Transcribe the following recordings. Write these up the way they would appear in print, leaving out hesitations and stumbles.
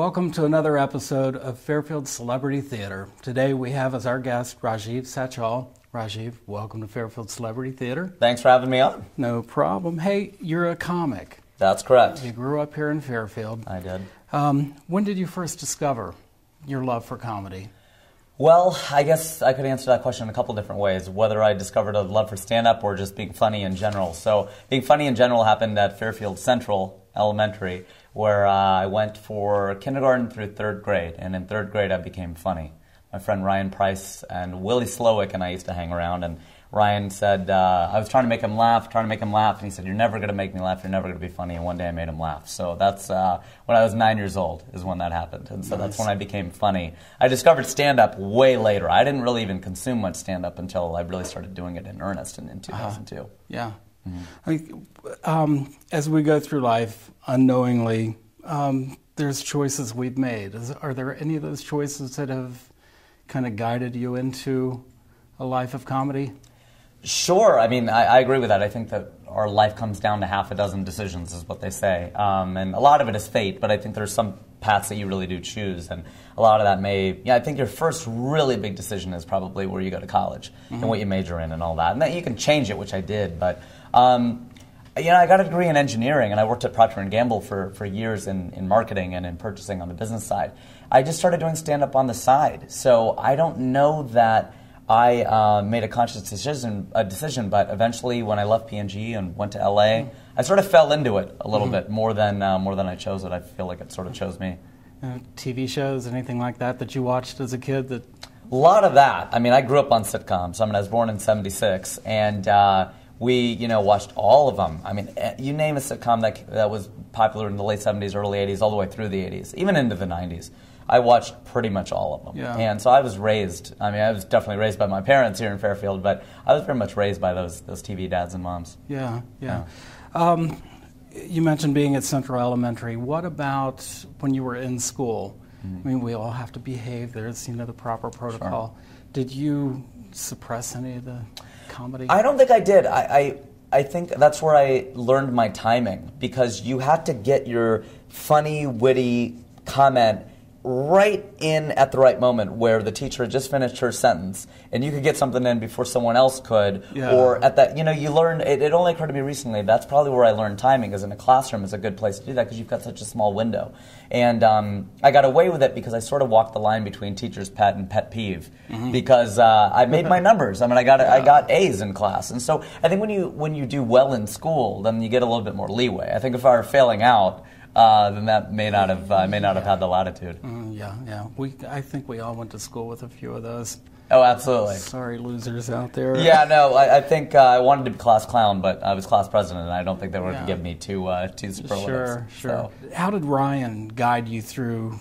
Welcome to another episode of Fairfield Celebrity Theater. Today we have as our guest Rajiv Sachal. Rajiv, welcome to Fairfield Celebrity Theater. Thanks for having me on. No problem. Hey, you're a comic. That's correct. You grew up here in Fairfield. I did. When did you first discover your love for comedy? Well, I guess I could answer that question in a couple different ways, whether I discovered a love for stand-up or just being funny in general. So being funny in general happened at Fairfield Central Elementary, where I went for kindergarten through third grade, and in third grade I became funny. My friend Ryan Price and Willie Slowick and I used to hang around, and Ryan said, I was trying to make him laugh, and he said, "You're never going to make me laugh, you're never going to be funny," and one day I made him laugh. So that's when I was 9 years old is when that happened, and so That's when I became funny. I discovered stand-up way later. I didn't really even consume much stand-up until I really started doing it in earnest in 2002. Yeah. Mm-hmm. As we go through life unknowingly, there's choices we've made. Are there any of those choices that have kind of guided you into a life of comedy? Sure. I mean, I agree with that. I think that our life comes down to half a dozen decisions, is what they say. And a lot of it is fate, but I think there's some paths that you really do choose. And a lot of that I think your first really big decision is probably where you go to college and what you major in and all that. And that you can change it, which I did. But, I got a degree in engineering, and I worked at Procter & Gamble for years in marketing and in purchasing on the business side. I just started doing stand-up on the side. So I don't know that I made a conscious decision, but eventually when I left P&G and went to LA, I sort of fell into it a little bit more than I chose it. I feel like it sort of chose me. TV shows, anything like that you watched as a kid? A lot of that. I mean, I grew up on sitcoms. I was born in '76, and we watched all of them. I mean, you name a sitcom that was popular in the late '70s, early '80s, all the way through the '80s, even into the '90s. I watched pretty much all of them. Yeah. And so I was raised, I was definitely raised by my parents here in Fairfield, but I was very much raised by those TV dads and moms. Yeah. You mentioned being at Central Elementary. What about when you were in school? I mean, we all have to behave. There's, the proper protocol. Sure. Did you suppress any of the comedy? I don't think I did. I think that's where I learned my timing, because you had to get your funny, witty comment right in at the right moment, where the teacher had just finished her sentence and you could get something in before someone else could. Yeah. Or at that, you learn, it only occurred to me recently, that's probably where I learned timing, is in a classroom is a good place to do that, because you've got such a small window. And I got away with it because I sort of walked the line between teacher's pet and pet peeve, because I made my numbers. I got A's in class. And so I think when you do well in school, then you get a little bit more leeway. I think if I were failing out, then that may not have had the latitude. I think we all went to school with a few of those. Oh, absolutely. Sorry, losers out there. Yeah, no, I think I wanted to be class clown, but I was class president, and I don't think they were going to give me two superlatives. Sure. So. How did Ryan guide you through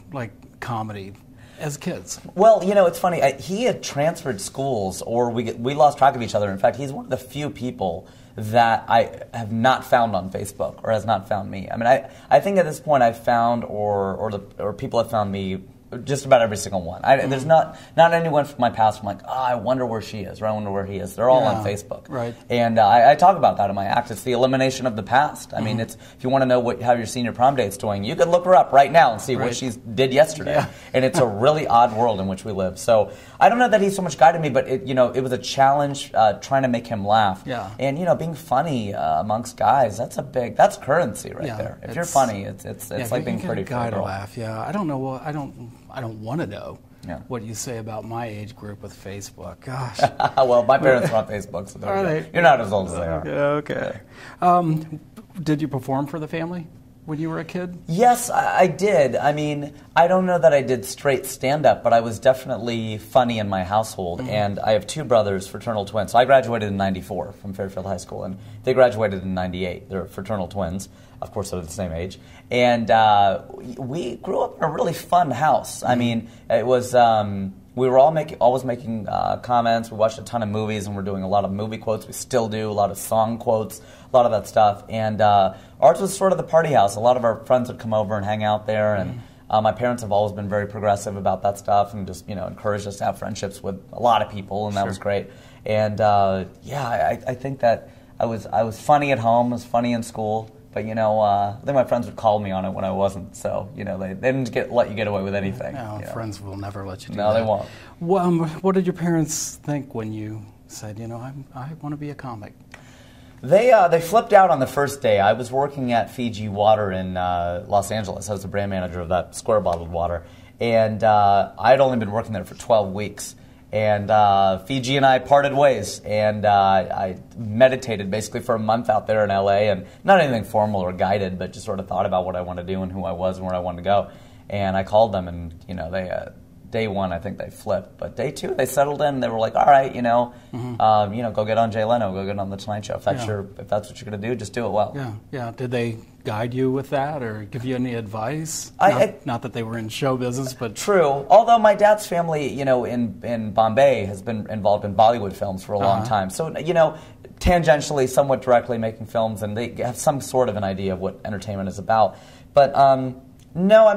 comedy as kids? Well, it's funny. He had transferred schools, or we lost track of each other. In fact, he's one of the few people that I have not found on Facebook, or has not found me. I mean, I think at this point I've found, or people have found me, just about every single one. There's not anyone from my past I'm like, I wonder where she is, or I wonder where he is. They're all on Facebook. Right. And I talk about that in my act. It's the elimination of the past. I mean, if you want to know how your senior prom date's doing, you could look her up right now and see what she did yesterday. Yeah. And it's a really odd world in which we live. So I don't know that he so much guided me, but it was a challenge trying to make him laugh. Yeah. And being funny amongst guys, that's currency right there. If you're funny, it's like being pretty for a girl. Laugh. Yeah. I don't know. I don't want to know what you say about my age group with Facebook. Gosh. Well, my parents are on Facebook, so you're not as old as they are. Okay. Did you perform for the family when you were a kid? Yes, I did. I mean, I don't know that I did straight stand-up, but I was definitely funny in my household. And I have two brothers, fraternal twins. So I graduated in '94 from Fairfield High School, and they graduated in '98. They're fraternal twins. Of course, they're the same age. And we grew up in a really fun house. I mean, it was... we were always making comments. We watched a ton of movies, and we're doing a lot of movie quotes. We still do a lot of song quotes, a lot of that stuff. And ours was sort of the party house. A lot of our friends would come over and hang out there. And my parents have always been very progressive about that stuff, and just encouraged us to have friendships with a lot of people, and that was great. And I think that I was funny at home, I was funny in school. But I think my friends would call me on it when I wasn't. So they didn't let you get away with anything. No, friends will never let you do that. No, they won't. Well, what did your parents think when you said, I want to be a comic? They flipped out on the first day. I was working at Fiji Water in Los Angeles. I was the brand manager of that square bottled water, and I had only been working there for 12 weeks. And Fiji and I parted ways, and I meditated basically for a month out there in LA, and not anything formal or guided, but just sort of thought about what I wanted to do and who I was and where I wanted to go. And I called them, and they day one I think they flipped, but day two they settled in. They were like, all right, go get on Jay Leno, go get on the Tonight Show. If that's what you're going to do, just do it well. Yeah. Did they guide you with that or give you any advice? Not that they were in show business, but true. Although my dad's family, in Bombay has been involved in Bollywood films for a long time, so tangentially, somewhat directly making films, and they have some sort of an idea of what entertainment is about. But no, I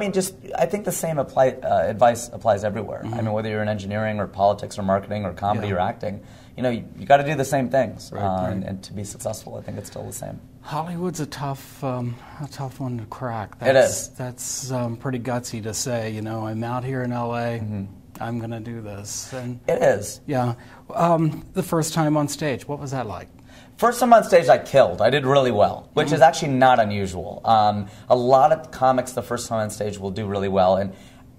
think the same advice applies everywhere. I mean, whether you're in engineering or politics or marketing or comedy or acting, you got to do the same things, and to be successful, I think it's still the same. Hollywood's a tough one to crack. It is. That's pretty gutsy to say. I'm out here in LA. I'm going to do this. And it is. Yeah. The first time on stage, what was that like? First time on stage, I killed. I did really well, which is actually not unusual. A lot of comics, the first time on stage, will do really well. And,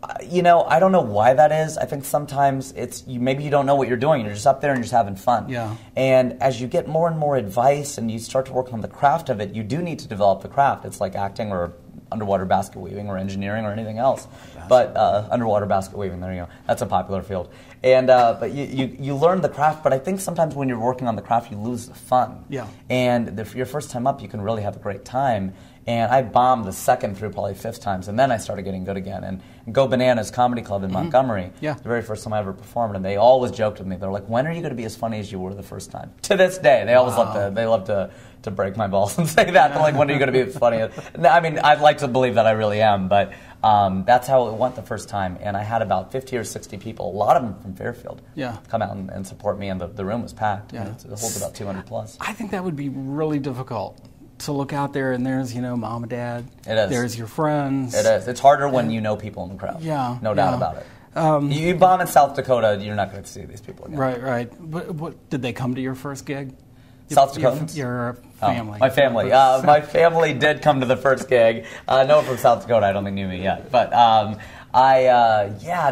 I don't know why that is. I think sometimes maybe you don't know what you're doing. You're just up there and you're just having fun. Yeah. And as you get more and more advice and you start to work on the craft of it, you do need to develop the craft. It's like acting or underwater basket weaving or engineering or anything else. But underwater basket weaving, there you go. That's a popular field. And but you learn the craft, but I think sometimes when you're working on the craft, you lose the fun. Yeah. And your first time up, you can really have a great time. And I bombed the second through probably fifth times, and then I started getting good again. And Go Bananas Comedy Club in Montgomery, the very first time I ever performed, and they always joked with me. They're like, "When are you going to be as funny as you were the first time?" To this day, they always love to break my balls and say that. They're like, "When are you going to be as funny?" I mean, I'd like to believe that I really am, but that's how it went the first time. And I had about 50 or 60 people, a lot of them from Fairfield, come out and support me, and the room was packed. Yeah. It holds about 200 plus. I think that would be really difficult. To look out there and there's, mom and dad. It is. There's your friends. It is. It's harder when you know people in the crowd. Yeah. No doubt about it. You bomb in South Dakota, you're not going to see these people again. Right. What did they come to your first gig? South Dakotans? Your family. My family. My family did come to the first gig. No one from South Dakota, I don't think knew me yet. But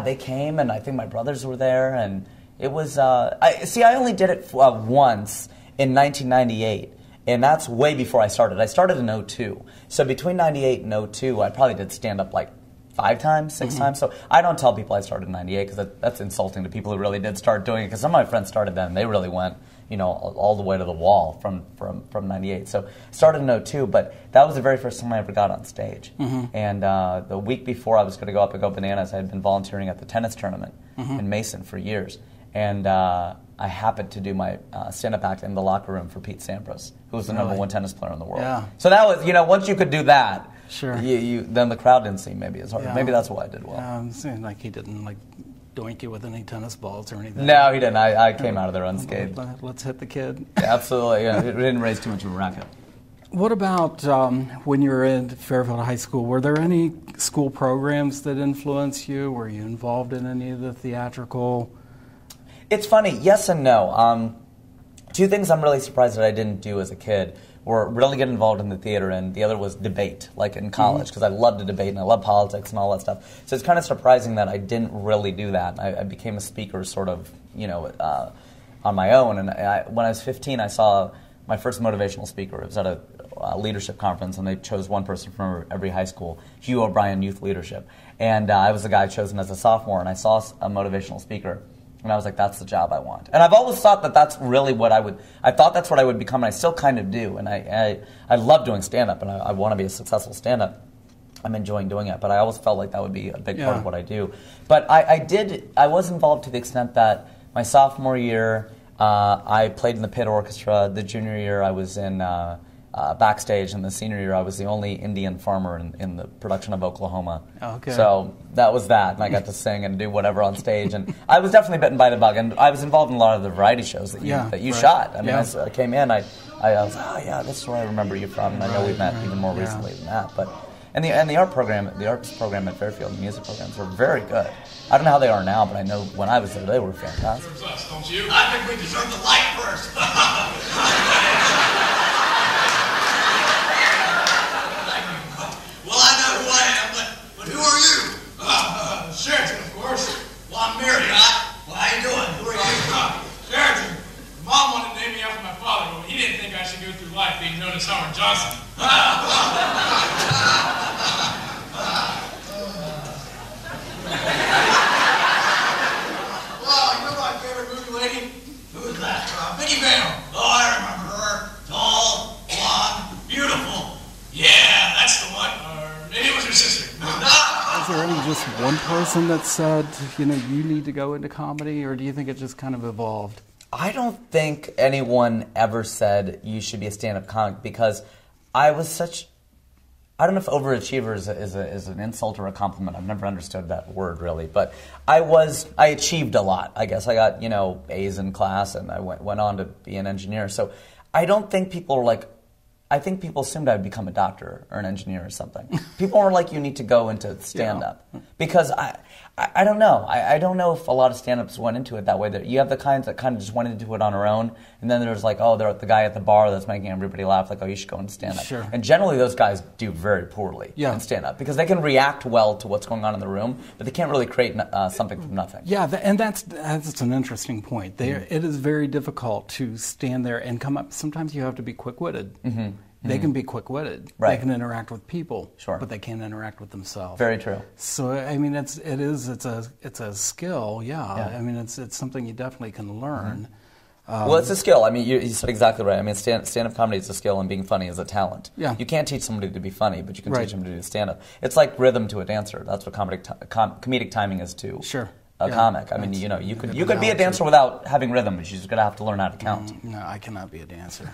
they came, and I think my brothers were there, and it was. I only did it once in 1998. And that's way before I started. I started in 2002. So between 98 and 2002, I probably did stand-up like 5 times, 6 times. So I don't tell people I started in 98 because that's insulting to people who really did start doing it. Because some of my friends started then. They really went, all the way to the wall from 98. So started in 2002, but that was the very first time I ever got on stage. And the week before I was going to go up and Go Bananas, I had been volunteering at the tennis tournament in Mason for years. And I happened to do my stand-up act in the locker room for Pete Sampras, who was the number 1 tennis player in the world. Yeah. So that was, once you could do that, sure. Then the crowd didn't seem maybe as hard. Yeah. Maybe that's why I did well. Yeah, it seemed like he didn't doink you with any teness balls or anything. No, he didn't. I came out of there unscathed. Let's hit the kid. Yeah, absolutely. Yeah, it didn't raise too much of a racket. What about when you were in Fairfield High School? Were there any school programs that influenced you? Were you involved in any of the theatrical? It's funny, yes and no. 2 things I'm really surprised that I didn't do as a kid were really get involved in the theater, and the other was debate, like in college, because I loved to debate and I love politics and all that stuff. So it's kind of surprising that I didn't really do that. I became a speaker sort of, on my own. And when I was 15, I saw my first motivational speaker. It was at a leadership conference, and they chose one person from every high school, Hugh O'Brien Youth Leadership. And I was the guy chosen as a sophomore, and I saw a motivational speaker. And I was like, that's the job I want. And I've always thought that that's really what I thought that's what I would become, and I still kind of do. And I love doing stand-up, and I want to be a successful stand-up. I'm enjoying doing it, but I always felt like that would be a big part of what I do. But I was involved to the extent that my sophomore year, I played in the pit orchestra. The junior year, I was in backstage in the senior year. I was the only Indian farmer in the production of Oklahoma. Okay. So that was that, and I got to sing and do whatever on stage. And I was definitely bitten by the bug, and I was involved in a lot of the variety shows that you shot. I mean, I came in, I was, oh yeah, this is where I remember you from, and I know we've met even more recently than that. But and the arts program at Fairfield, the music programs were very good. I don't know how they are now, but I know when I was there, they were fantastic. Us, don't you? I think we deserve the light first. Well, I know who I am, but who are you? Sheraton, of course. Well, I'm Marriott. Well, how you doing? Who are you? Sheraton. Mom wanted to name me after my father, but he didn't think I should go through life being known as Howard Johnson. Well, you know my favorite movie lady? Who is that? Minnie Vale. Oh, I remember her. Tall, blonde, beautiful. Yeah, that's the one. Maybe it was her sister. Is there any just one person that said, you know, you need to go into comedy, or do you think it just kind of evolved? I don't think anyone ever said you should be a stand-up comic, because I was such... I don't know if overachiever is an insult or a compliment. I've never understood that word, really. But I achieved a lot, I guess. I got, A's in class, and I went on to be an engineer. So I don't think people are like... I think people assumed I'd become a doctor or an engineer or something. People are like, you need to go into stand-up. Yeah. Because I don't know. I don't know if a lot of stand-ups went into it that way. You have the kinds that kind of just went into it on their own, and then there's like, oh, they're the guy at the bar that's making everybody laugh, like, oh, you should go into stand-up. Sure. And generally those guys do very poorly in stand-up, because they can react well to what's going on in the room, but they can't really create something from nothing. Yeah, and that's an interesting point. It is very difficult to stand there and come up. Sometimes you have to be quick-witted. Mm-hmm. They can be quick-witted. Right. They can interact with people, sure, but they can't interact with themselves. Very true. So I mean, it's a skill. Yeah. I mean, it's something you definitely can learn. Mm-hmm. Well, it's a skill. I mean, you said exactly right. I mean, stand-up comedy is a skill, and being funny is a talent. Yeah. You can't teach somebody to be funny, but you can teach them to do stand-up. It's like rhythm to a dancer. That's what comedic timing is to a comic. I mean, you could be a dancer without having rhythm, but you're just going to have to learn how to count. No, I cannot be a dancer.